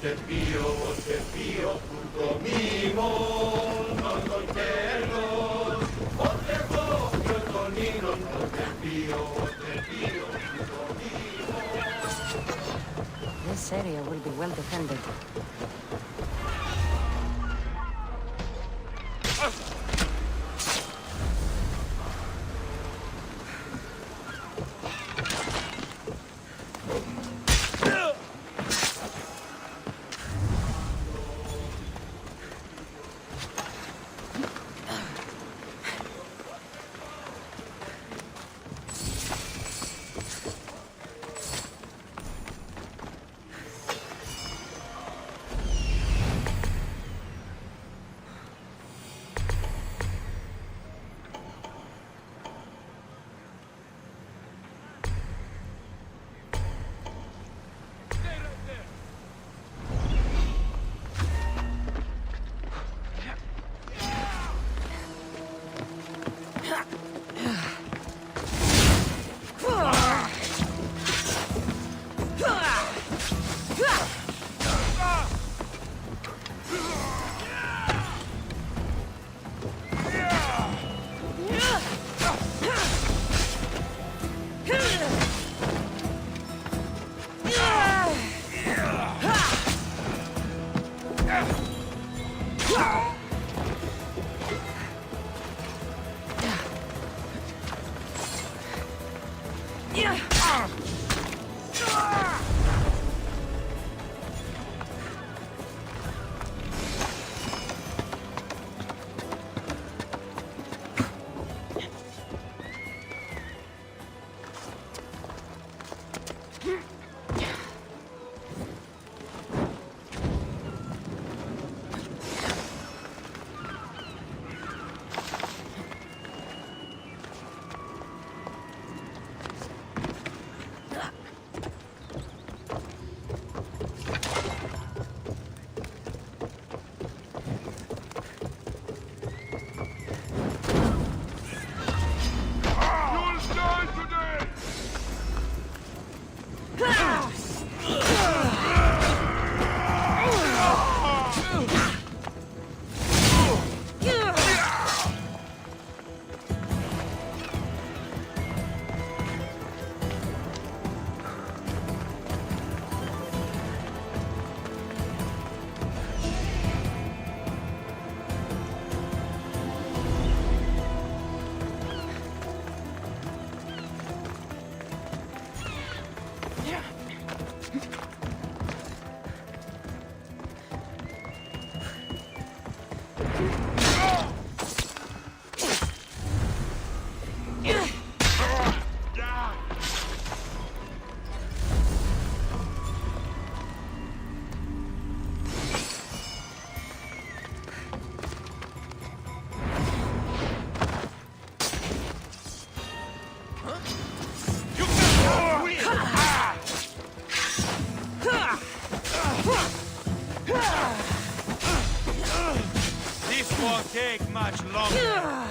Oczepio, tylko mimo, no to cielo, oczepio, tylko mimo, oczepio, tylko mimo. This area will be well defended. Won't take much longer.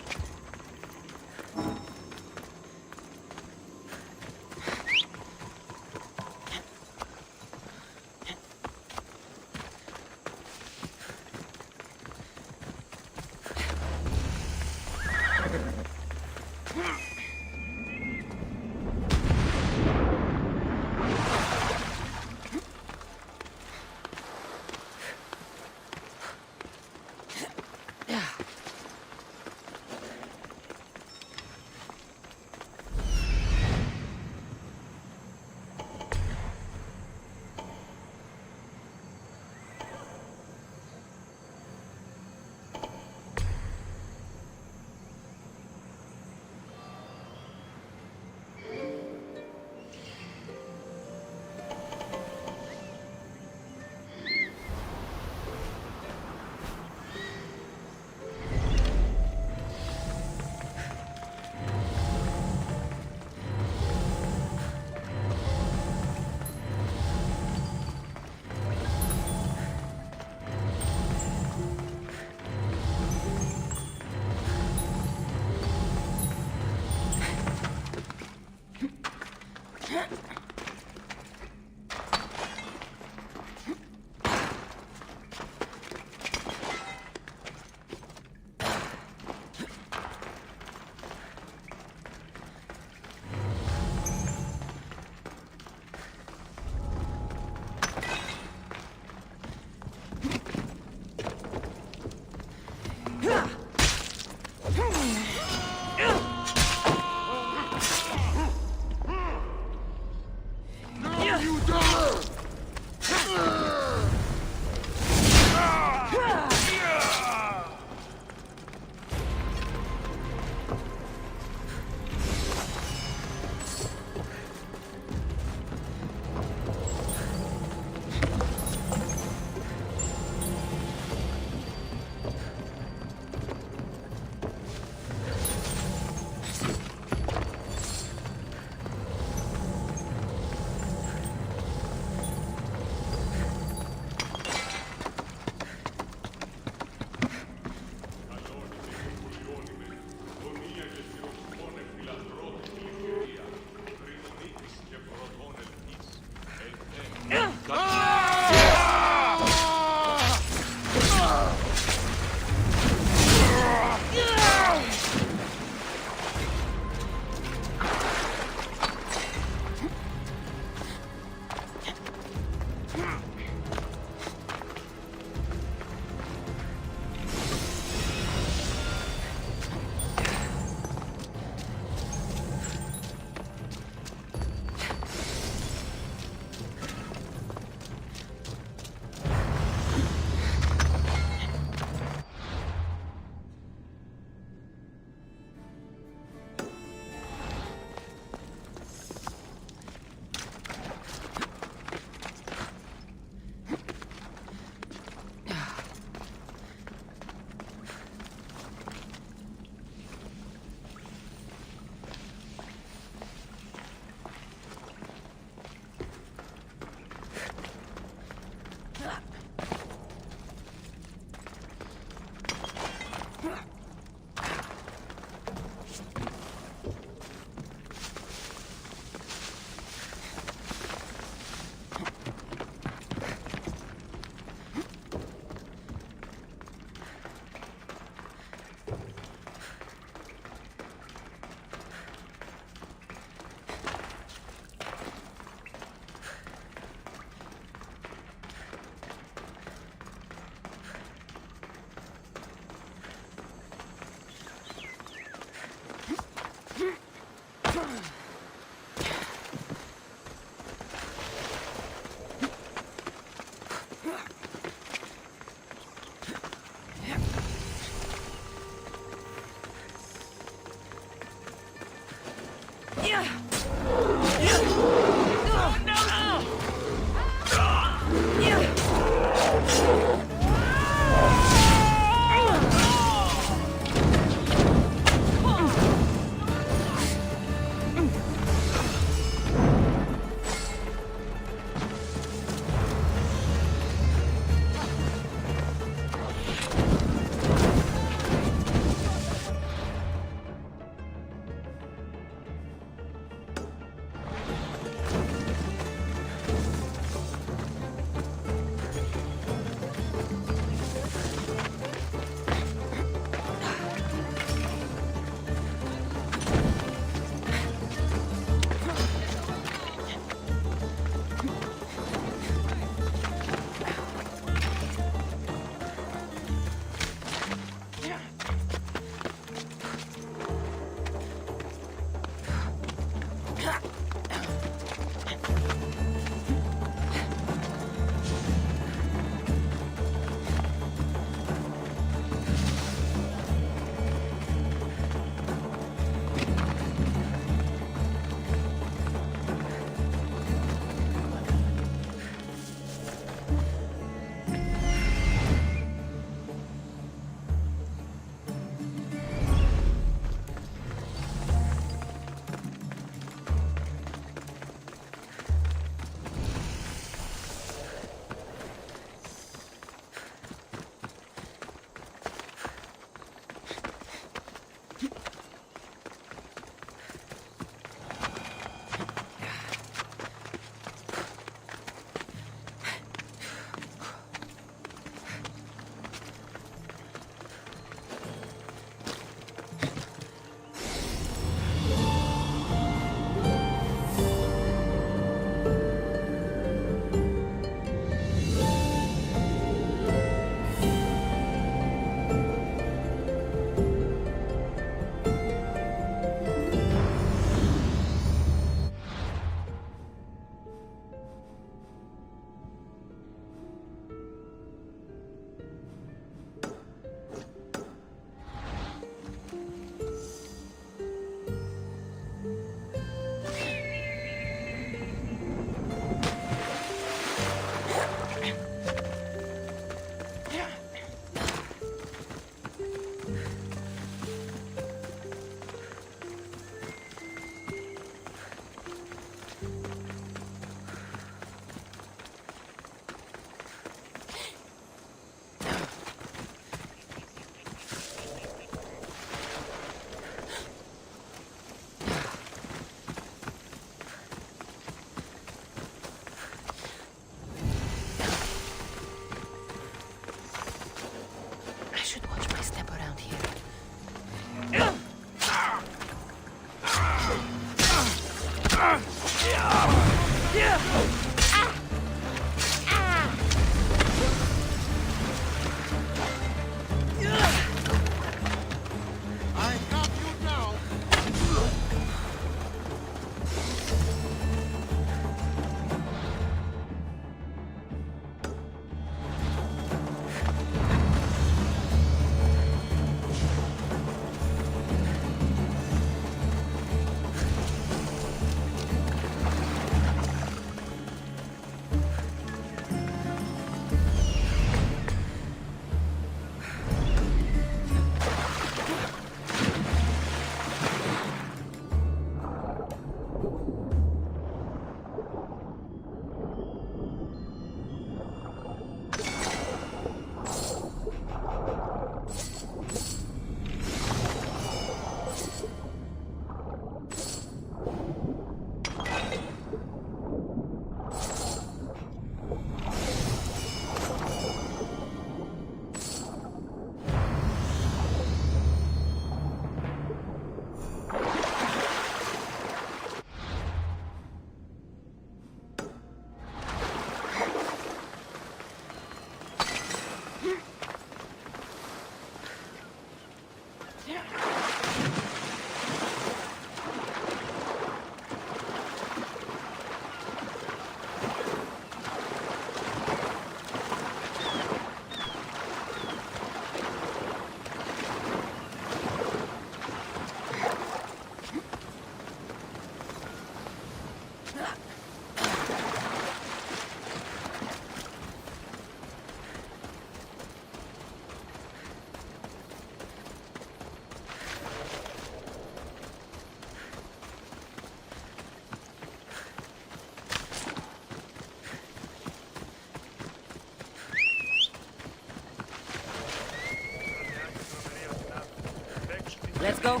go.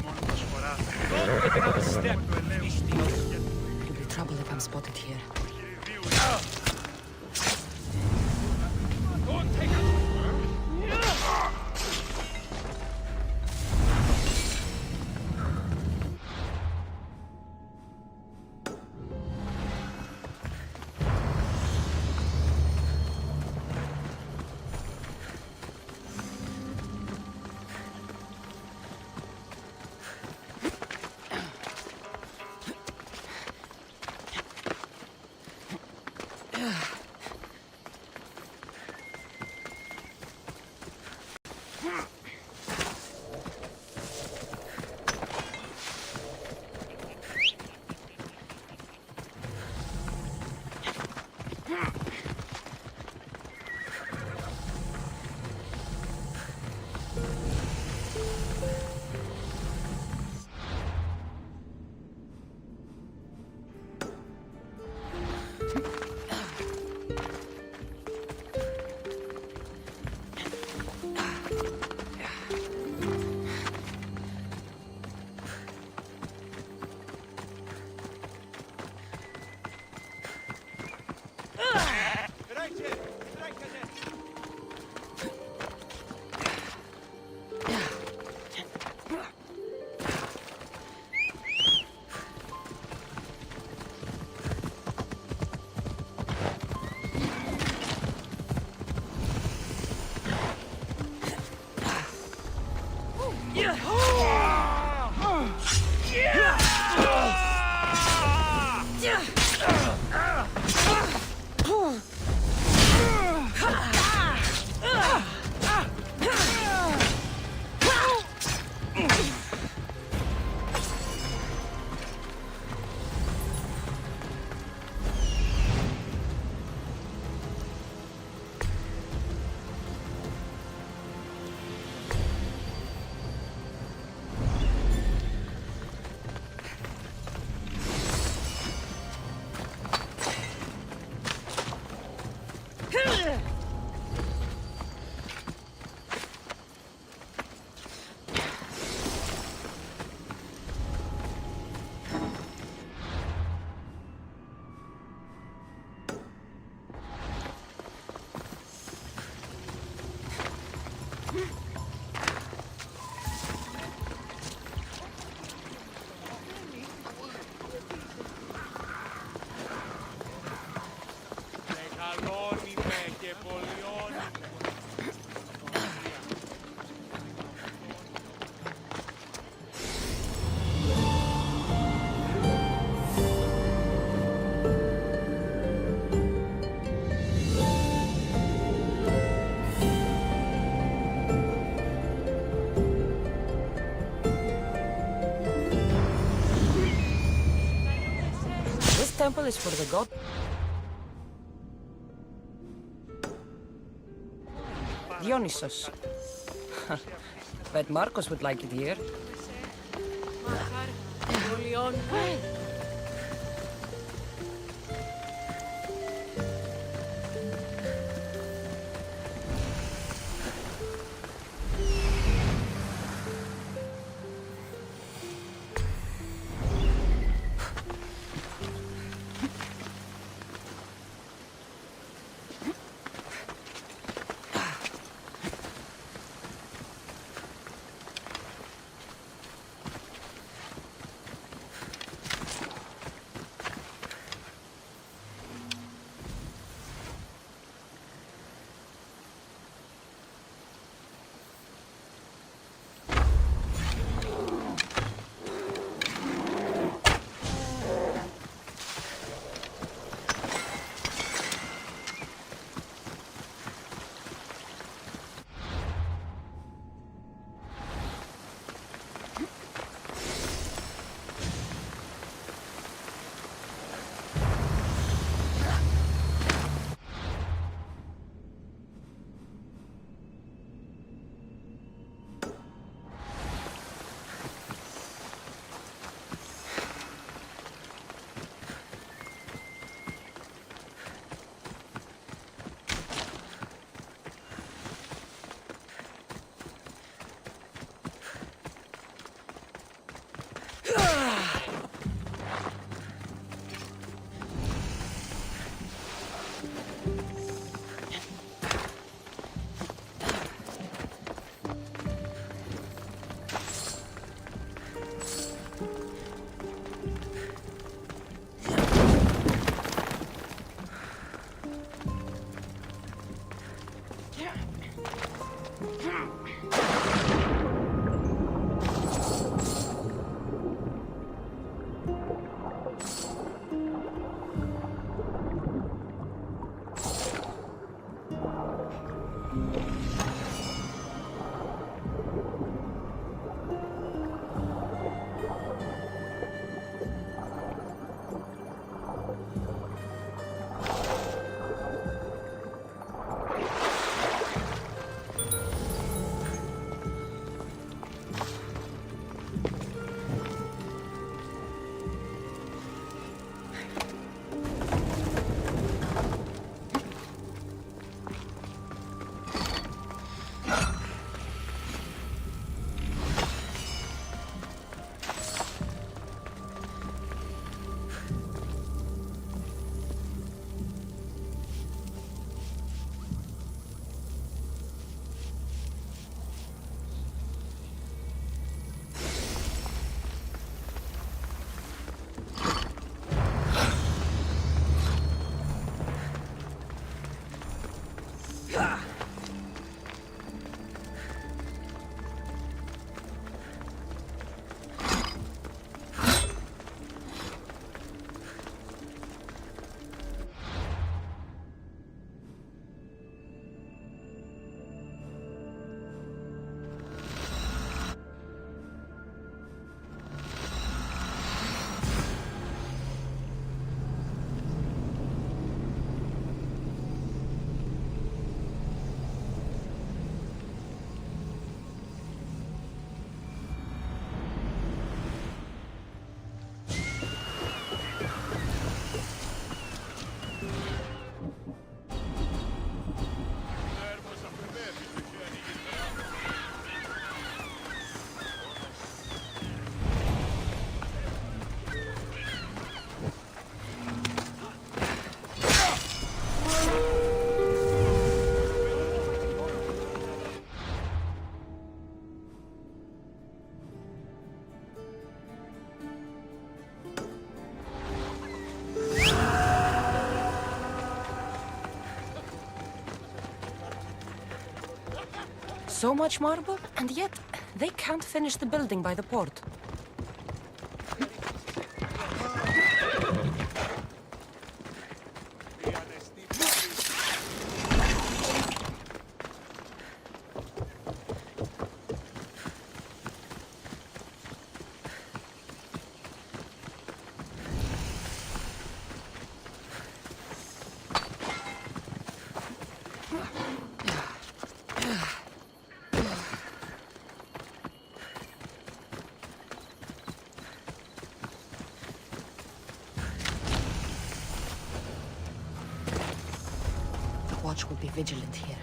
Step. It'll be trouble if I'm spotted here. Temple is for the god. Dionysos. Bet Marcos would like it here. So much marble, and yet they can't finish the building by the port. Watch will be vigilant here.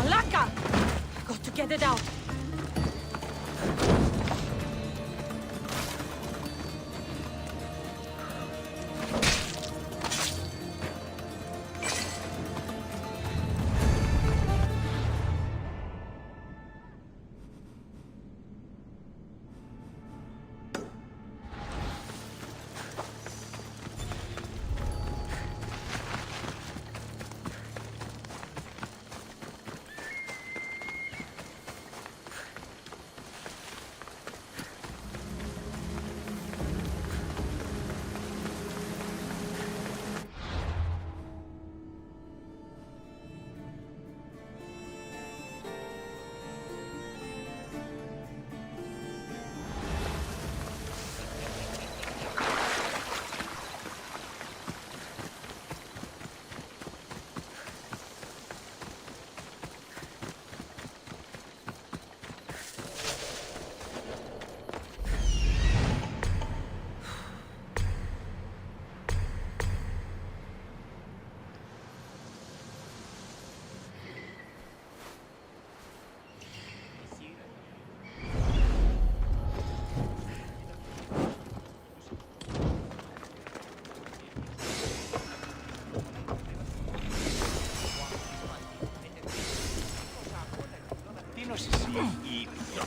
Malaka! Got to get it out. Μόνος εσύ, ίδιο.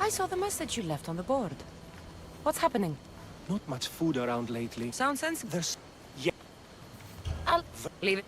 I saw the message you left on the board. What's happening? Not much food around lately. Sound sensible? There's... Yeah. I'll leave it.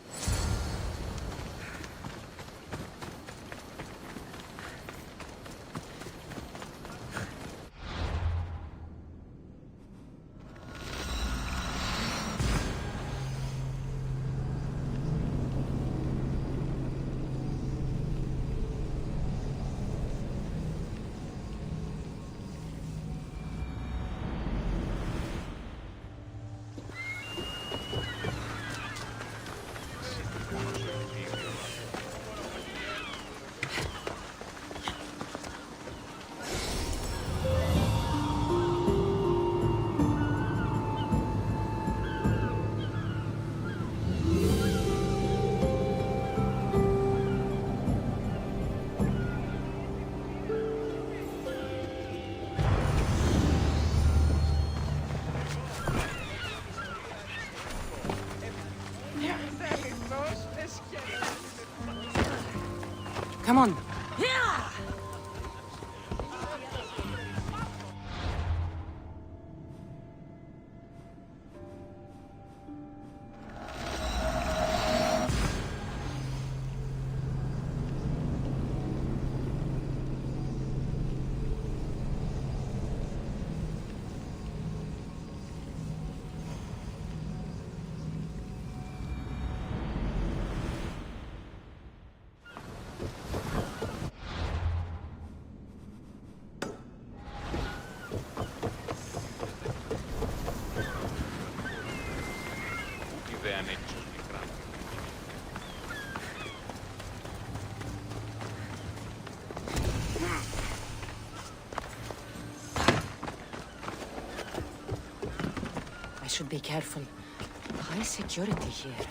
Come on. Ιδέα έξω μικρά. I should be careful. High security here.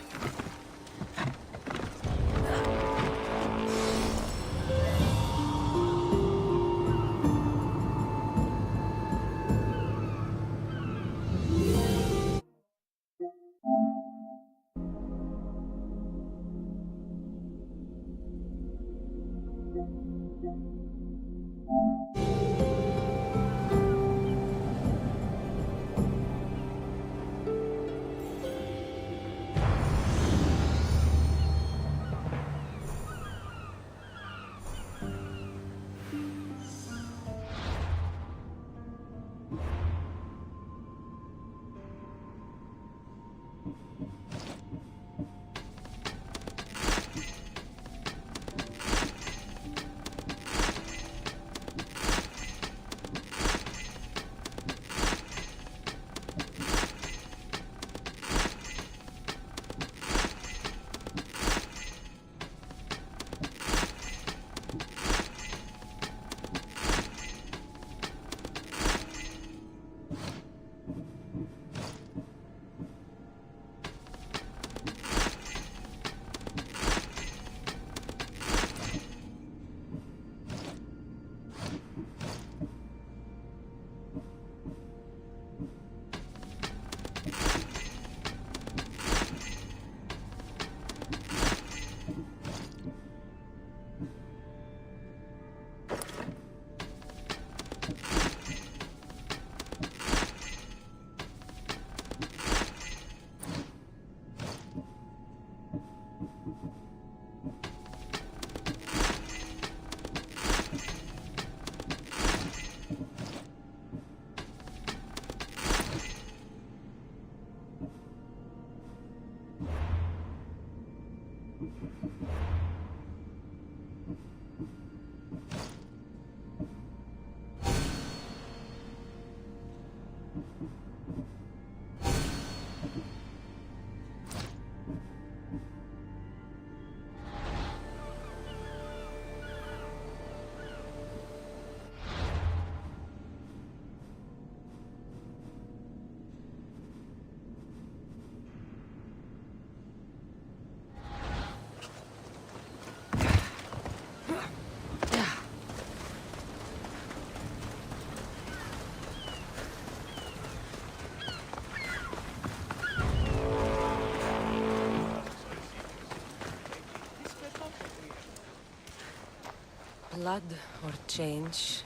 Blood or change?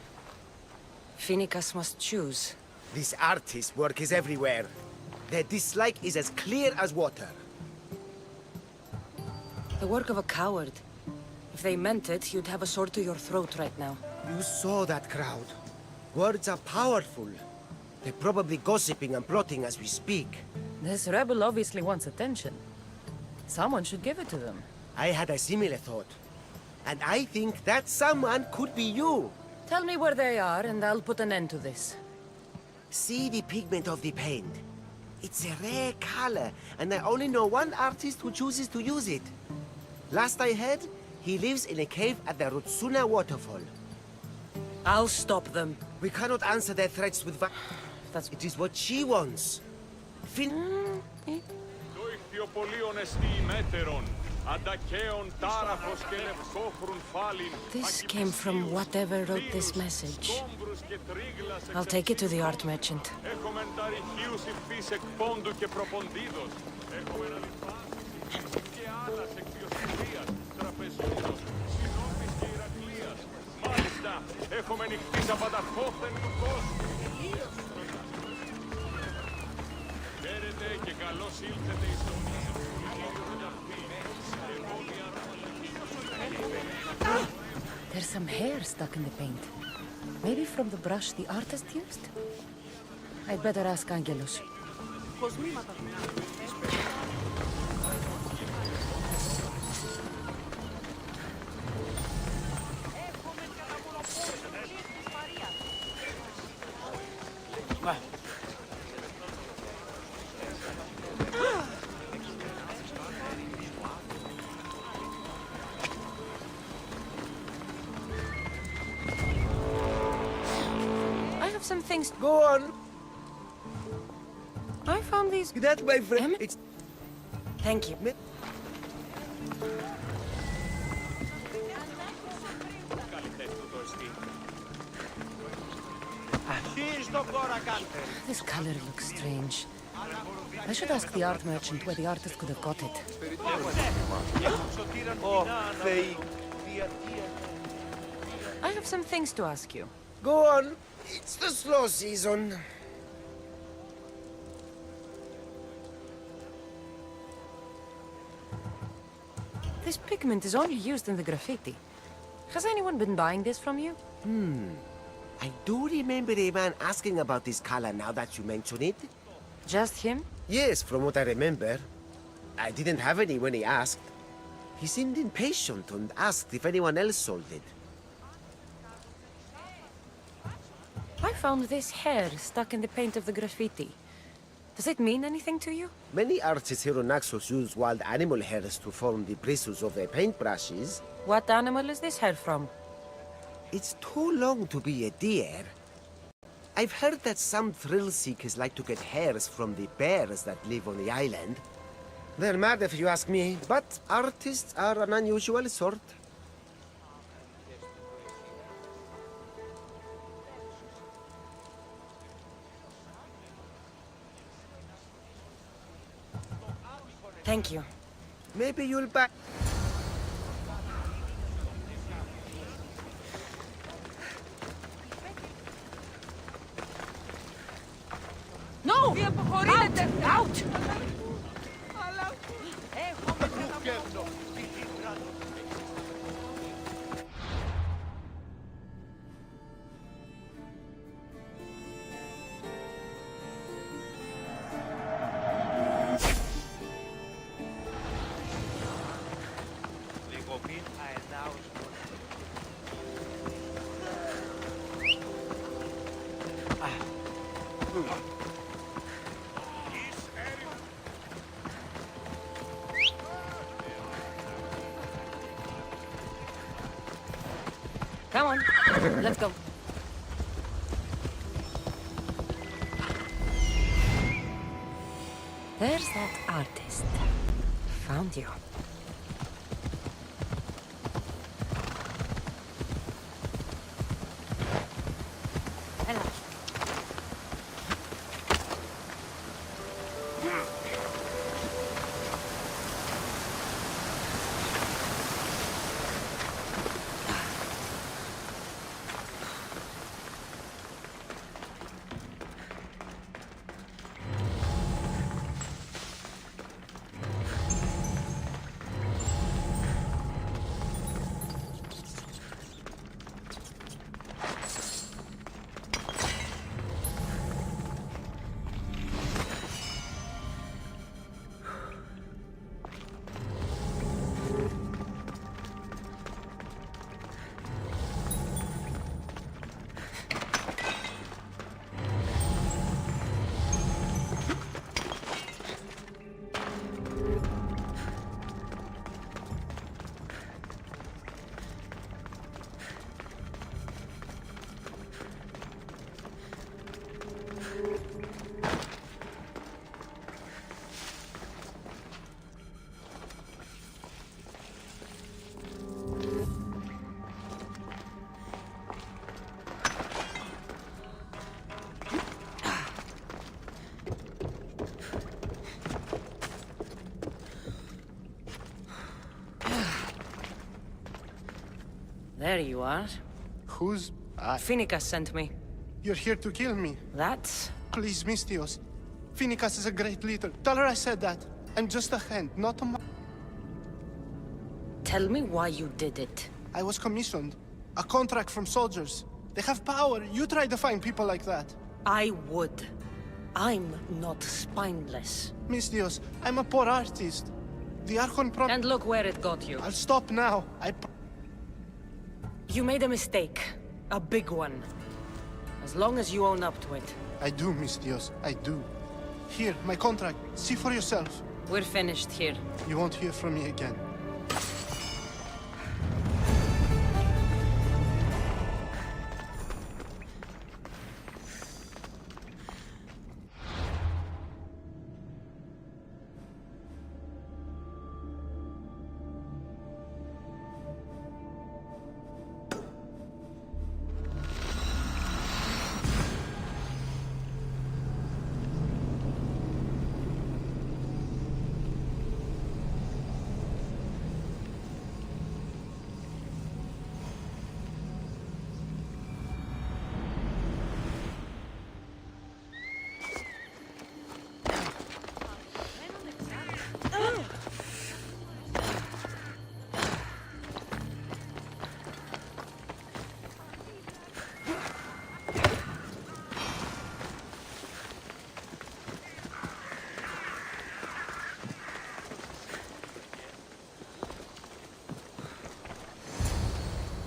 Finicus must choose. This artist's work is everywhere. Their dislike is as clear as water. The work of a coward. If they meant it, you'd have a sword to your throat right now. You saw that crowd. Words are powerful. They're probably gossiping and plotting as we speak. This rebel obviously wants attention. Someone should give it to them. I had a similar thought. And I think that someone could be you. Tell me where they are, and I'll put an end to this. See the pigment of the paint. It's a rare color, and I only know one artist who chooses to use it. Last I heard, he lives in a cave at the Rutsuna waterfall. I'll stop them. We cannot answer their threats with That's... It is what she wants. Το ηχθιοπολίον εστί ημέτερον, αντακαίων τάραχος και λευκόχρουν φάλιν. This came from whatever wrote this message. I'll take it to the art merchant. Έχομεν τα ρηχείους υφής εκ πόντου και προποντίδος. Έχομεν αληθάσεις και άλλας εκ Διοσυνδίας, τραπεζούντος, Συνώπης και Ηρακλείας. Μάλιστα, έχομεν ηχθείς απανταχώθεν του κόσμου. Χαίρετε και καλώς ήλθετε εις τον Ήλιο του Ταυτή. There's some hair stuck in the paint. Maybe from the brush the artist used? I'd better ask Angelus. Some things. Go on. I found these. That, my friend, Em? it's... Thank you. This color looks strange. I should ask the art merchant where the artist could have got it. I have some things to ask you. Go on. It's the slow season. This pigment is only used in the graffiti. Has anyone been buying this from you? I do remember a man asking about this color now that you mention it. Just him? Yes, from what I remember. I didn't have any when he asked. He seemed impatient and asked if anyone else sold it. I found this hair stuck in the paint of the graffiti. Does it mean anything to you? Many artists here on Naxos use wild animal hairs to form the bristles of their paintbrushes. What animal is this hair from? It's too long to be a deer. I've heard that some thrill seekers like to get hairs from the bears that live on the island. They're mad if you ask me, but artists are an unusual sort. Thank you. Maybe you'll buy... No! Out! Out! Λίγο πριν I announce Come on, let's go. There's that artist. Found you. Hello. There you are. Who's... Finicus sent me. You're here to kill me. That's... Please, Mistios. Finicus is a great leader. Tell her I said that. I'm just a hand, not a Tell me why you did it. I was commissioned. A contract from soldiers. They have power. You try to find people like that. I would. I'm not spineless. Mistios, I'm a poor artist. The Archon And look where it got you. I'll stop now. You made a mistake. A big one. As long as you own up to it. I do, Mistios. I do. Here, my contract. See for yourself. We're finished here. You won't hear from me again.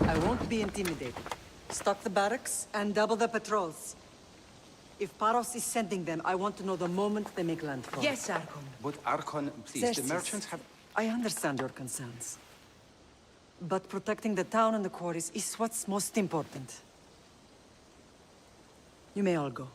I won't be intimidated. Stock the barracks and double the patrols. If Paros is sending them, I want to know the moment they make landfall. Yes, Archon. But Archon, please, Xerxes, the merchants have... I understand your concerns. But protecting the town and the quarries is what's most important. You may all go.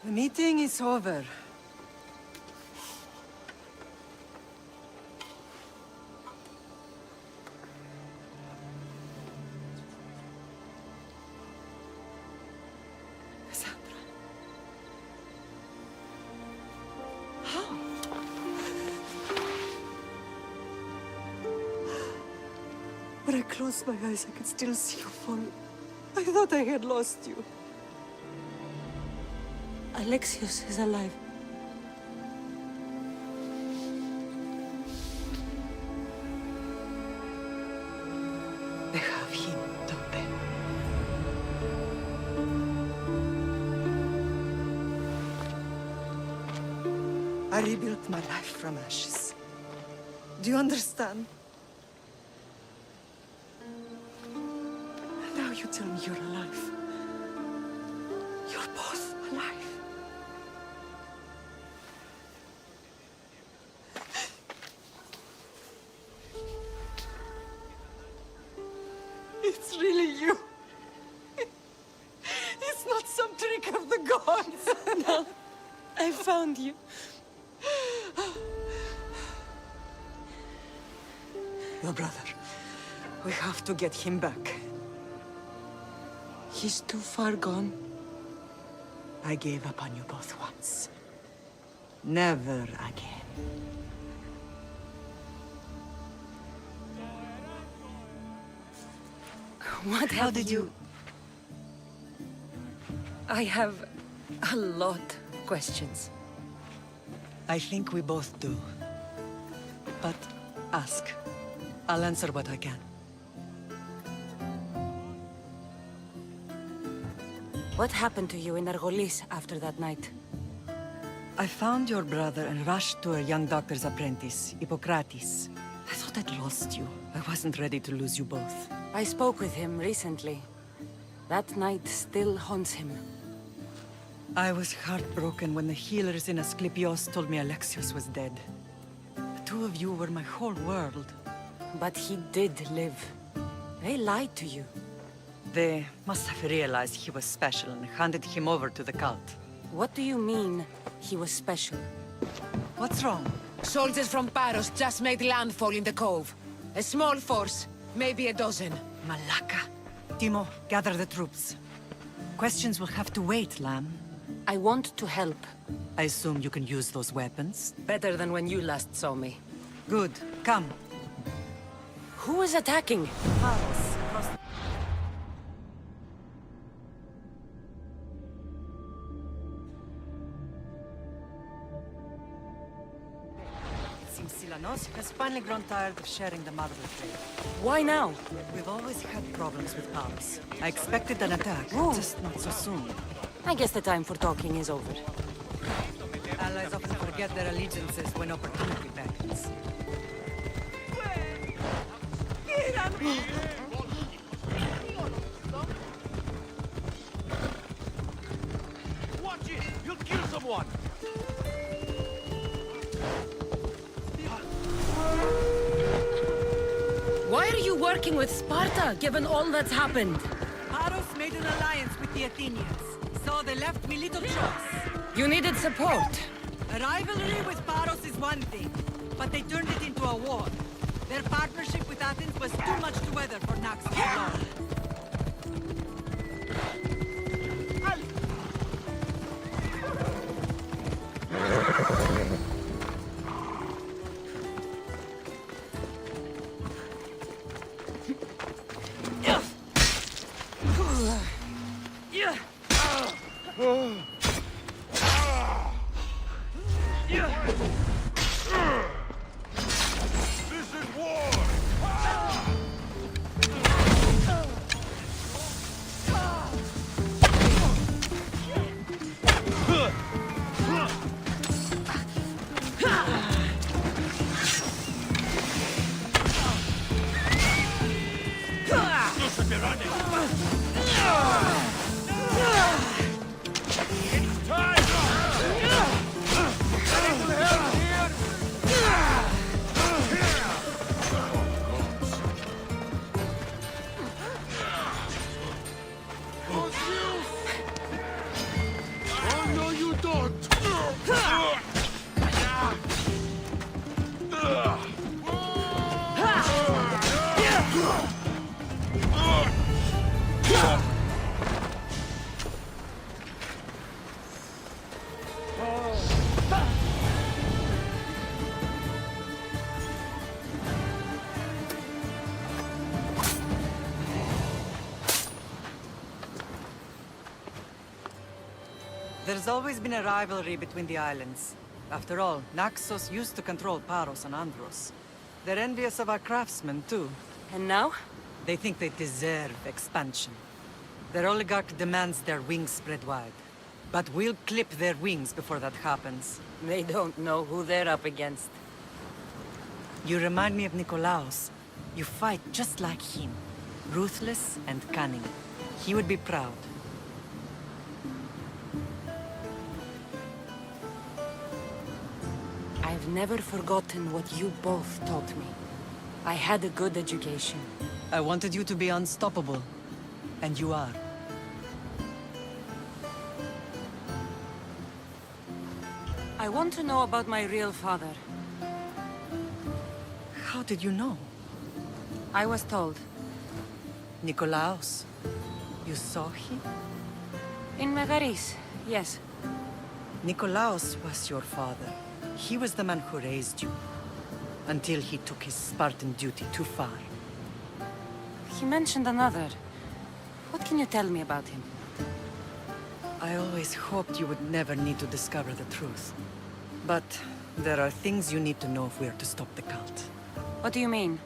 The meeting is over. Cassandra. How? When I closed my eyes, I could still see you fall. I thought I had lost you. Alexios is alive. I I rebuilt my life from ashes. Do you understand? Now you tell me you're alive. You're both alive. It's really you. It's not some trick of the gods. No, I found you. Your brother. We have to get him back. He's too far gone. I gave up on you both once. Never again. What How have did you... I have a lot questions. I think we both do. But ask. I'll answer what I can. What happened to you in Argolis after that night? I found your brother and rushed to a young doctor's apprentice, Hippocrates. I thought I'd lost you. I wasn't ready to lose you both. I spoke with him recently. That night still haunts him. I was heartbroken when the healers in Asclepios told me Alexios was dead. The two of you were my whole world. But he did live. They lied to you. They must have realized he was special and handed him over to the cult. What do you mean, he was special? What's wrong? Soldiers from Paros just made landfall in the cove. A small force, maybe a dozen. Malaka. Timo, gather the troops. Questions will have to wait, Lamb. I want to help. I assume you can use those weapons? Better than when you last saw me. Good. Come. Who is attacking? Paros. Seems Silanos has finally grown tired of sharing the marble trade. Why now? We've always had problems with Paros. I expected an attack, Oh. just not so soon. I guess the time for talking is over. Allies often forget their allegiances when opportunity beckons. Watch it! You'll kill someone! Why are you working with Sparta, given all that's happened? Paros made an alliance with the Athenians, so they left me little choice. You needed support. A rivalry with Paros is one thing, but they turned it into a war. Their partnership with Athens was too much to weather for Naxos alone. This is war! You should be running! It's time! A little help here! Oh, no, you don't! There's always been a rivalry between the islands. After all, Naxos used to control Paros and Andros. They're envious of our craftsmen, too. And now? They think they deserve expansion. Their oligarch demands their wings spread wide. But we'll clip their wings before that happens. They don't know who they're up against. You remind me of Nikolaos. You fight just like him. Ruthless and cunning. He would be proud. I've never forgotten what you both taught me. I had a good education. I wanted you to be unstoppable. And you are. I want to know about my real father. How did you know? I was told. Nikolaos. You saw him? In Megaris, yes. Nikolaos was your father. He was the man who raised you. Until he took his Spartan duty too far. He mentioned another. What can you tell me about him? I always hoped you would never need to discover the truth. But there are things you need to know if we are to stop the cult. What do you mean?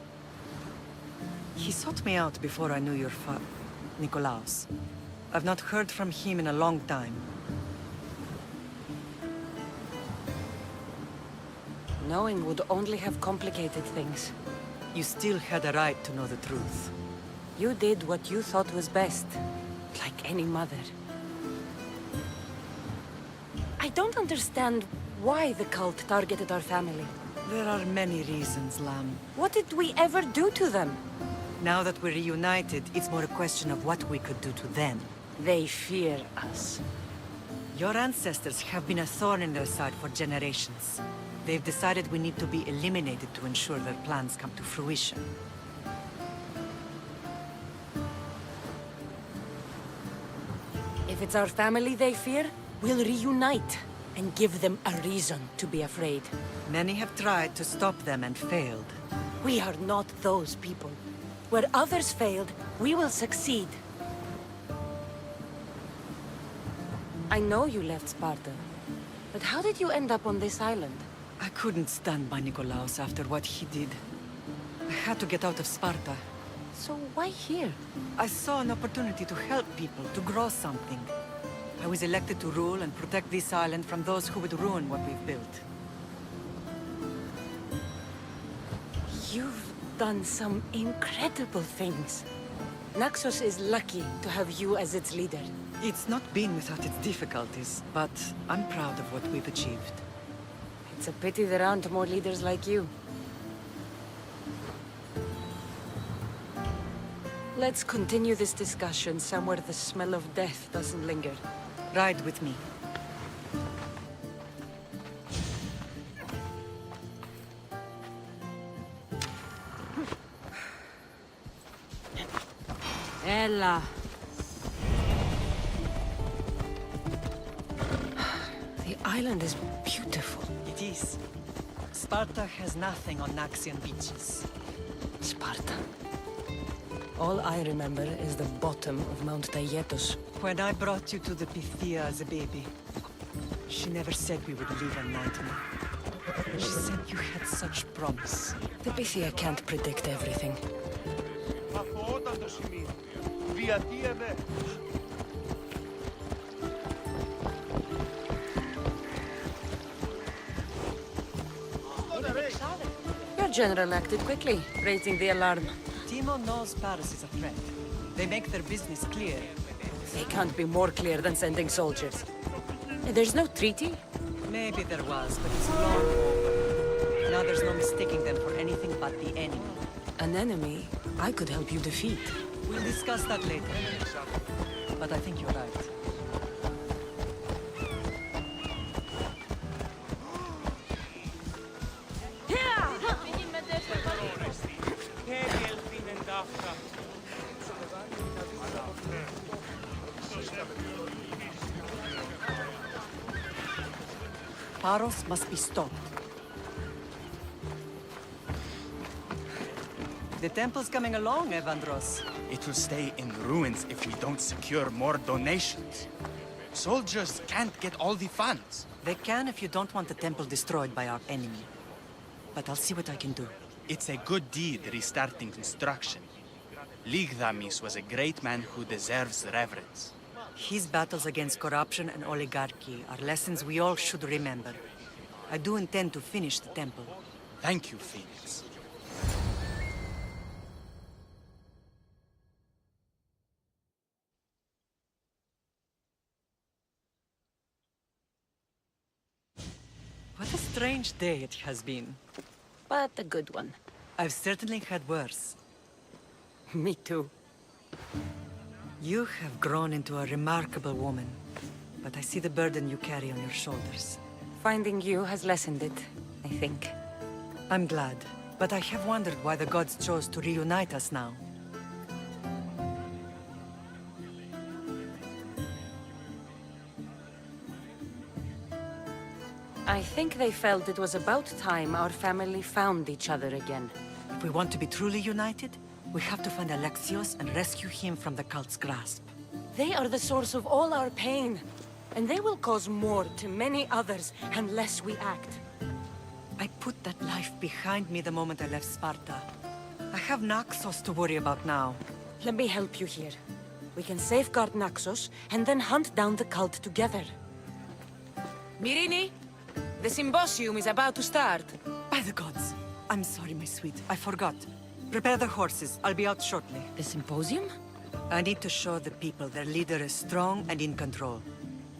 He sought me out before I knew your Nikolaos. I've not heard from him in a long time. Knowing would only have complicated things. You still had a right to know the truth. You did what you thought was best. Like any mother. I don't understand why the cult targeted our family. There are many reasons, Lam. What did we ever do to them? Now that we're reunited, it's more a question of what we could do to them. They fear us. Your ancestors have been a thorn in their side for generations. They've decided we need to be eliminated to ensure their plans come to fruition. If it's our family they fear, we'll reunite and give them a reason to be afraid. Many have tried to stop them and failed. We are not those people. Where others failed, we will succeed. I know you left Sparta, but how did you end up on this island? I couldn't stand by Nikolaos after what he did. I had to get out of Sparta. So why here? I saw an opportunity to help people, to grow something. I was elected to rule and protect this island from those who would ruin what we've built. You've done some incredible things. Naxos is lucky to have you as its leader. It's not been without its difficulties, but I'm proud of what we've achieved. It's a pity there aren't more leaders like you. Let's continue this discussion somewhere the smell of death doesn't linger. Ride with me. Ella. The island is beautiful. It is. Sparta has nothing on Naxian beaches. Sparta. All I remember is the bottom of Mount Taygetos. When I brought you to the Pythia as a baby, she never said we would live a nightmare. She said you had such promise. The Pythia can't predict everything. Your general acted quickly, raising the alarm. Timo knows Paris is a threat. They make their business clear. They can't be more clear than sending soldiers. There's no treaty? Maybe there was, but it's long over. Now there's no mistaking them for anything but the enemy. An enemy I could help you defeat. We'll discuss that later. But I think you're right. Paros must be stopped. The temple's coming along, Evandros. It will stay in ruins if we don't secure more donations. Soldiers can't get all the funds. They can if you don't want the temple destroyed by our enemy. But I'll see what I can do. It's a good deed restarting construction. Ligdamis was a great man who deserves reverence. His battles against corruption and oligarchy are lessons we all should remember. I do intend to finish the temple. Thank you, Phoenix. What a strange day it has been. But a good one. I've certainly had worse. Me too. You have grown into a remarkable woman, but I see the burden you carry on your shoulders. Finding you has lessened it, I think. I'm glad, but I have wondered why the gods chose to reunite us now. I think they felt it was about time our family found each other again. If we want to be truly united, we have to find Alexios and rescue him from the cult's grasp. They are the source of all our pain, and they will cause more to many others unless we act. I put that life behind me the moment I left Sparta. I have Naxos to worry about now. Let me help you here. We can safeguard Naxos and then hunt down the cult together. Myrrine, the symposium is about to start. By the gods! I'm sorry, my sweet. I forgot. Prepare the horses. I'll be out shortly. The symposium? I need to show the people their leader is strong and in control.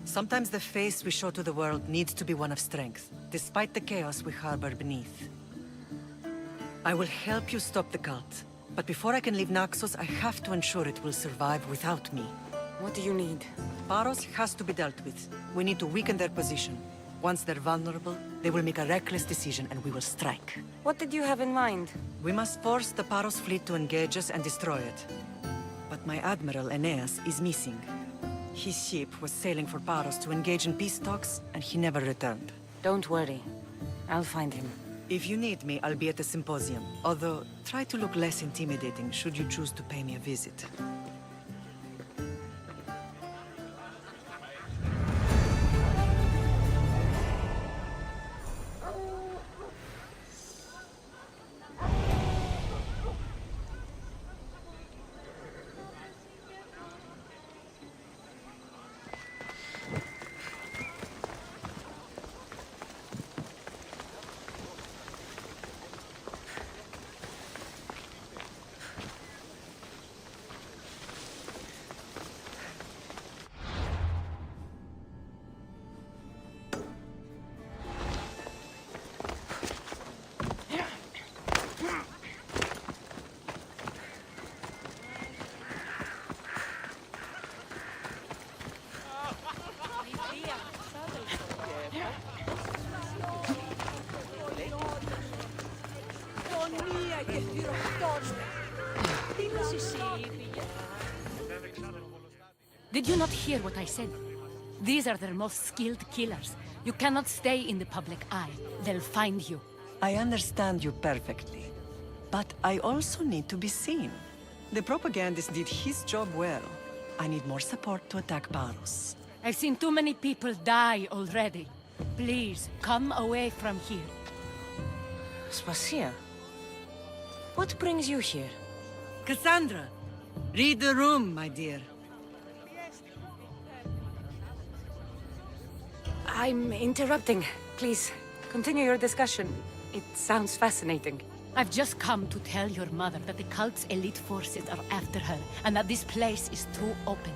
Sometimes the face we show to the world needs to be one of strength, despite the chaos we harbor beneath. I will help you stop the cult, but before I can leave Naxos, I have to ensure it will survive without me. What do you need? Paros has to be dealt with. We need to weaken their position. Once they're vulnerable, they will make a reckless decision and we will strike. What did you have in mind? We must force the Paros fleet to engage us and destroy it. But my admiral, Aeneas, is missing. His ship was sailing for Paros to engage in peace talks, and he never returned. Don't worry. I'll find him. If you need me, I'll be at the symposium. Although, try to look less intimidating should you choose to pay me a visit. Did you not hear what I said? These are their most skilled killers. You cannot stay in the public eye. They'll find you. I understand you perfectly. But I also need to be seen. The propagandist did his job well. I need more support to attack Paros. I've seen too many people die already. Please, come away from here. Spacia, what brings you here? Cassandra! Read the room, my dear. I'm interrupting. Please, continue your discussion. It sounds fascinating. I've just come to tell your mother that the cult's elite forces are after her, and that this place is too open.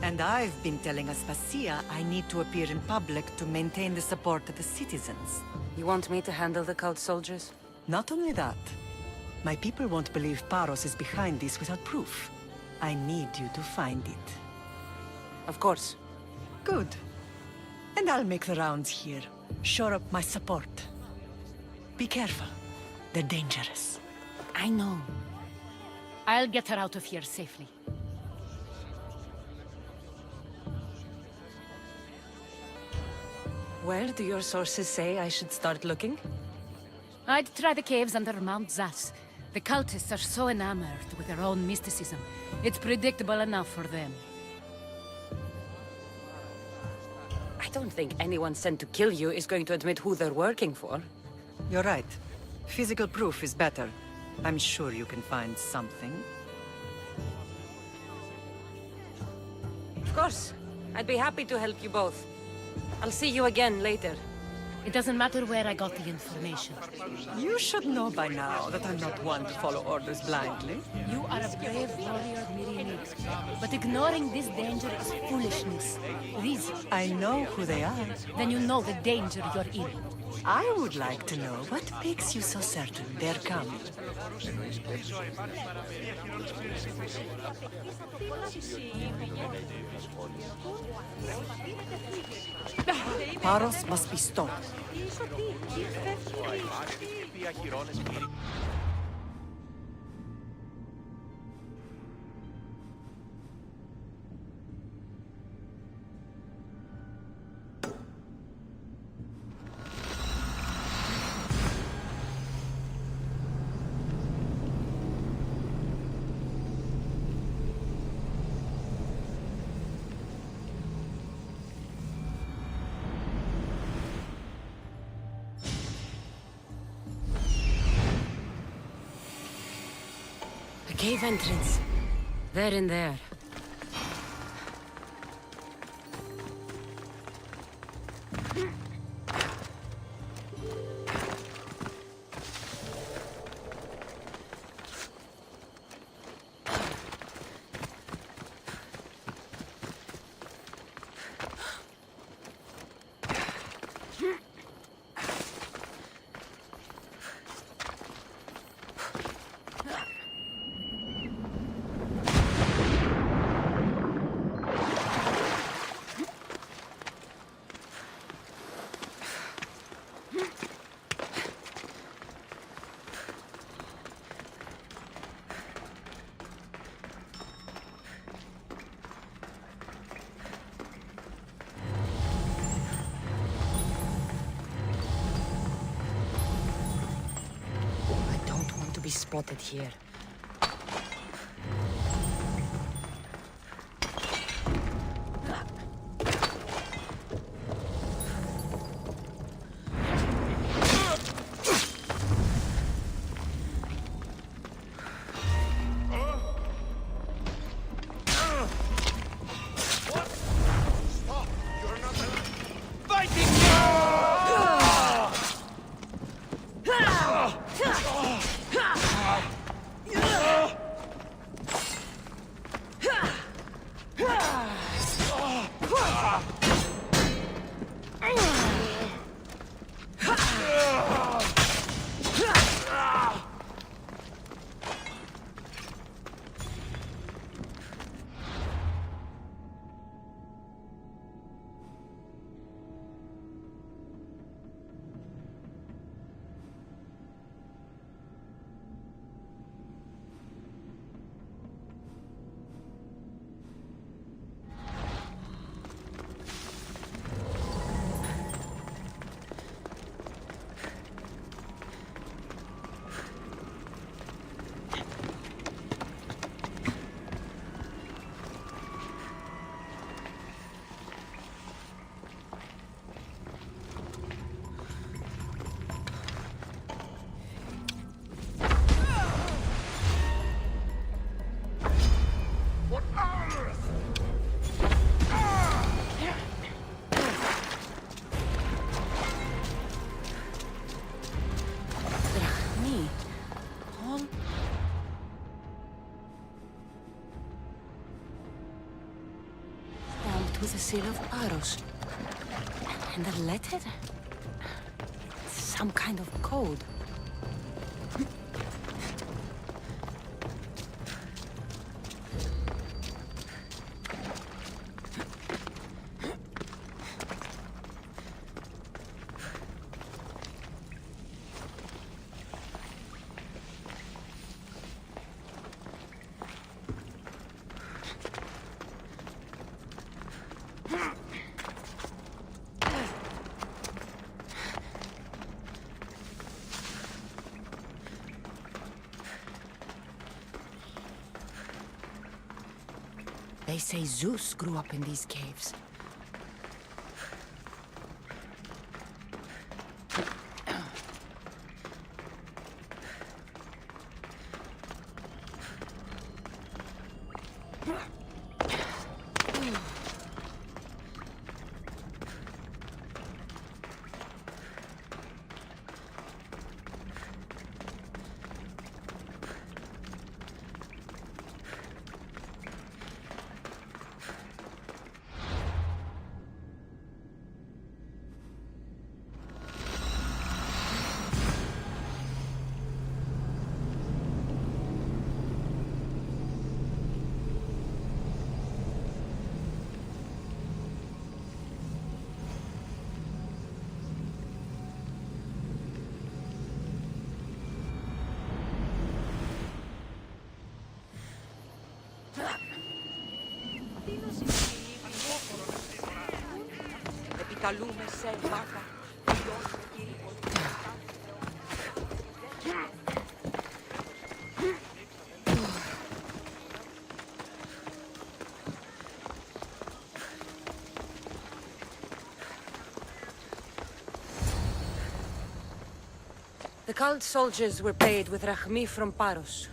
And I've been telling Aspasia I need to appear in public to maintain the support of the citizens. You want me to handle the cult soldiers? Not only that, my people won't believe Paros is behind this without proof. I need you to find it. Of course. Good. And I'll make the rounds here. Shore up my support. Be careful. They're dangerous. I know. I'll get her out of here safely. Where do your sources say I should start looking? I'd try the caves under Mount Zas. The cultists are so enamored with their own mysticism. It's predictable enough for them. I don't think anyone sent to kill you is going to admit who they're working for. You're right. Physical proof is better. I'm sure you can find something. Of course. I'd be happy to help you both. I'll see you again later. It doesn't matter where I got the information. You should know by now that I'm not one to follow orders blindly. You are a brave warrior, Miriam. But ignoring this danger is foolishness. These, I know who they are. then you know the danger you're in. I would like to know what makes you so certain they're coming. Paros must be stopped. A cave entrance. There and there. Be spotted here. With the seal of Paros. And the letter? Some kind of code. They say Zeus grew up in these caves. The cult soldiers were paid with Rachmi from Paros.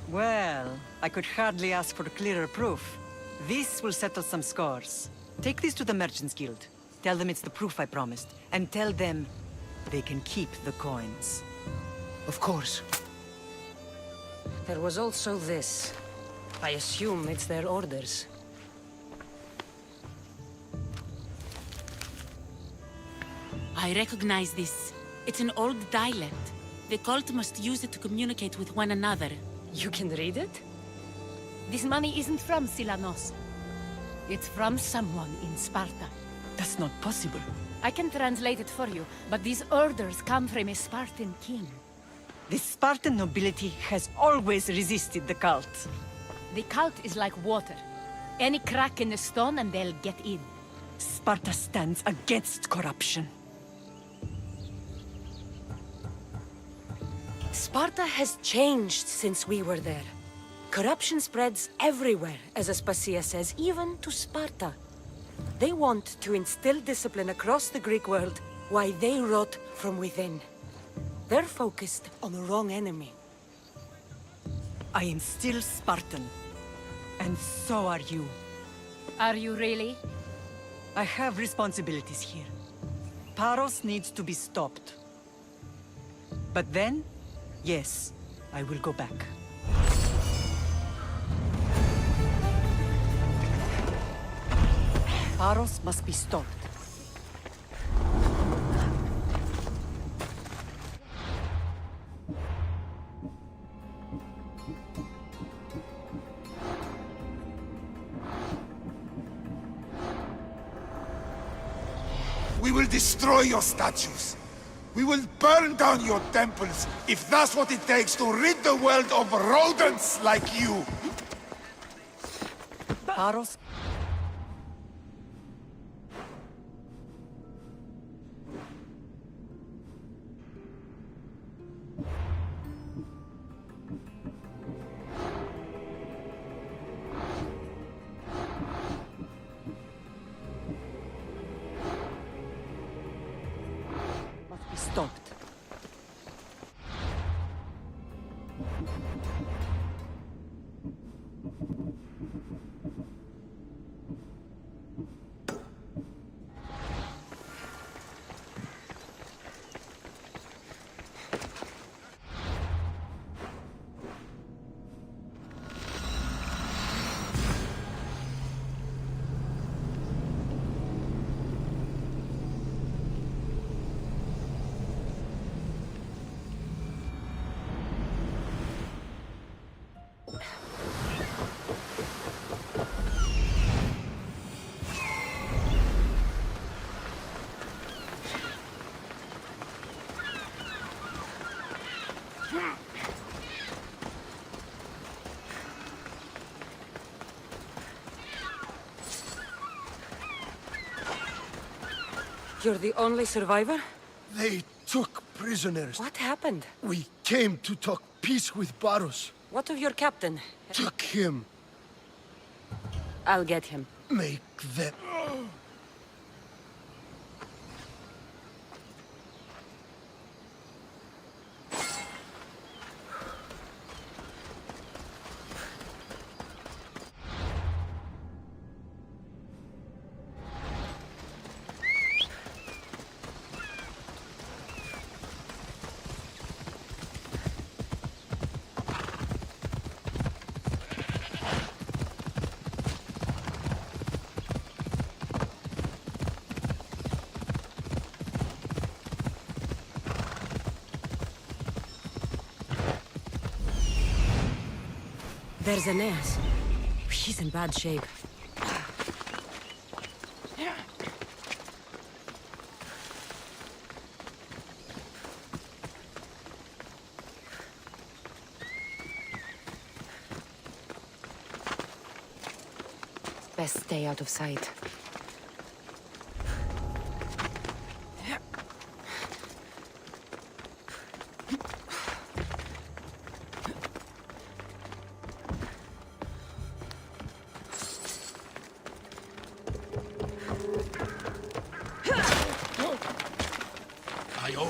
Well, I could hardly ask for clearer proof. This will settle some scores. Take this to the Merchants Guild. Tell them it's the proof I promised. And tell them they can keep the coins. Of course. There was also this. I assume it's their orders. I recognize this. It's an old dialect. The cult must use it to communicate with one another. You can read it? This money isn't from Silanos. It's from someone in Sparta. That's not possible. I can translate it for you, but these orders come from a Spartan king. The Spartan nobility has always resisted the cult. The cult is like water. Any crack in the stone and they'll get in. Sparta stands against corruption. Sparta has changed since we were there. Corruption spreads everywhere, as Aspasia says, even to Sparta. They want to instill discipline across the Greek world, while they rot from within. They're focused on the wrong enemy. I am still Spartan. And so are you. Are you really? I have responsibilities here. Paros needs to be stopped. But then, yes, I will go back. Paros must be stopped. We will destroy your statues. We will burn down your temples if that's what it takes to rid the world of rodents like you. Paros. Must be stopped. You're the only survivor? They took prisoners. What happened? We came to talk peace with Baros. What of your captain? Took him. I'll get him. Make them... There's Aeneas. He's in bad shape. Best stay out of sight.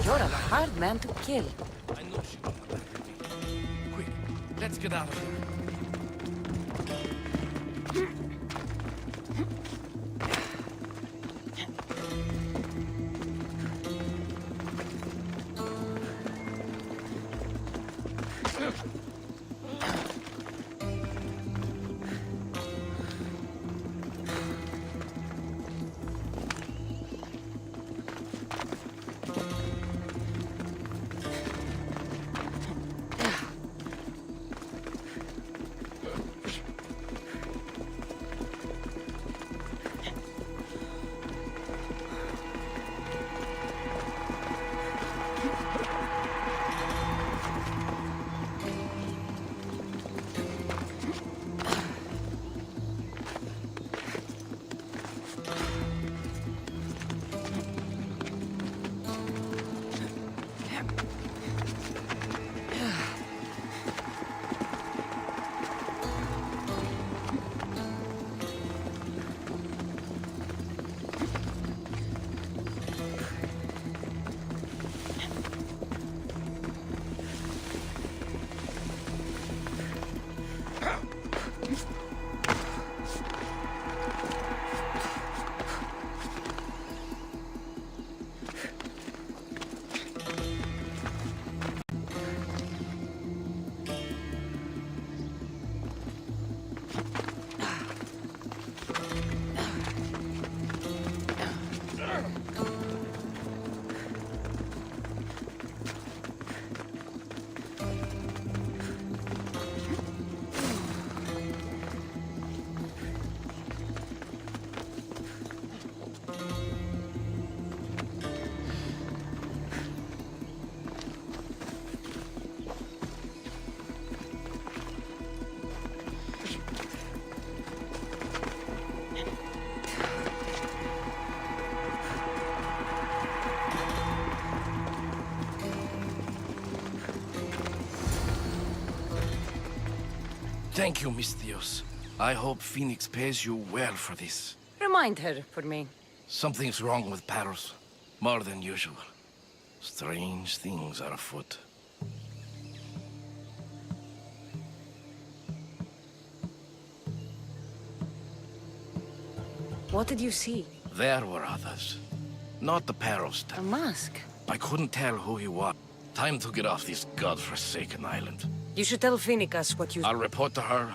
You're a hard man to kill. I know she won't let me. Quick, let's get out of here. Thank you, Miss Dios. I hope Phoenix pays you well for this. Remind her for me. Something's wrong with Paros. More than usual. Strange things are afoot. What did you see? There were others. Not the Paros A type. mask. I couldn't tell who he was. Time to get off this godforsaken island. You should tell Phoenicus what you... I'll report to her.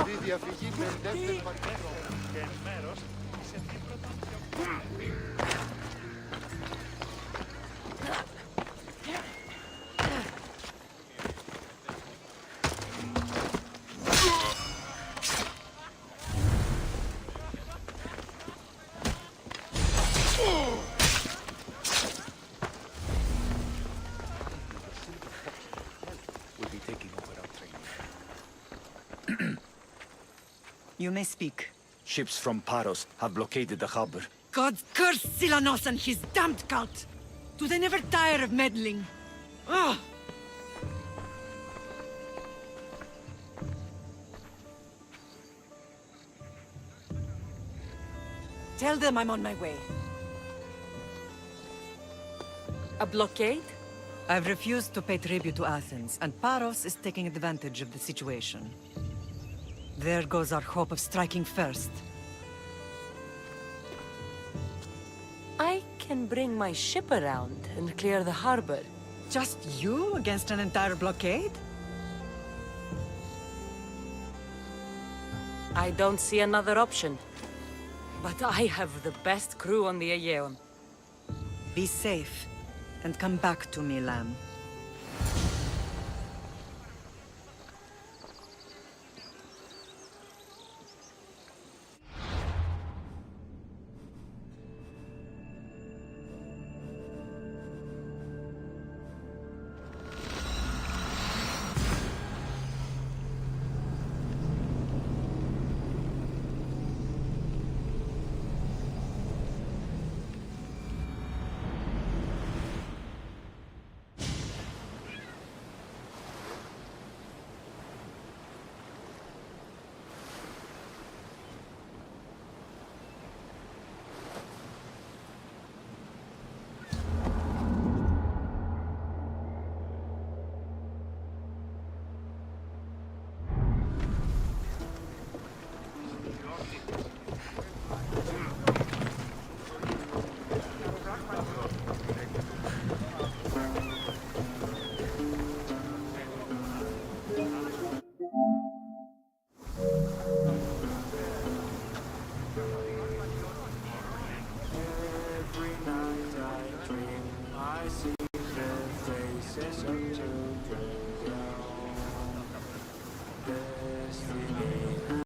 Τη διαφυγή με δεύτερη και μέρος σε τίποτα πιο We'll be taking over our training. You may speak. Ships from Paros have blockaded the harbor. God curse Silanos and his damned cult! Do they never tire of meddling? Ugh! Tell them I'm on my way. A blockade? I've refused to pay tribute to Athens, and Paros is taking advantage of the situation. There goes our hope of striking first. I can bring my ship around and clear the harbor. Just you against an entire blockade? I don't see another option. But I have the best crew on the Aegean. Be safe, and come back to me, Lamb.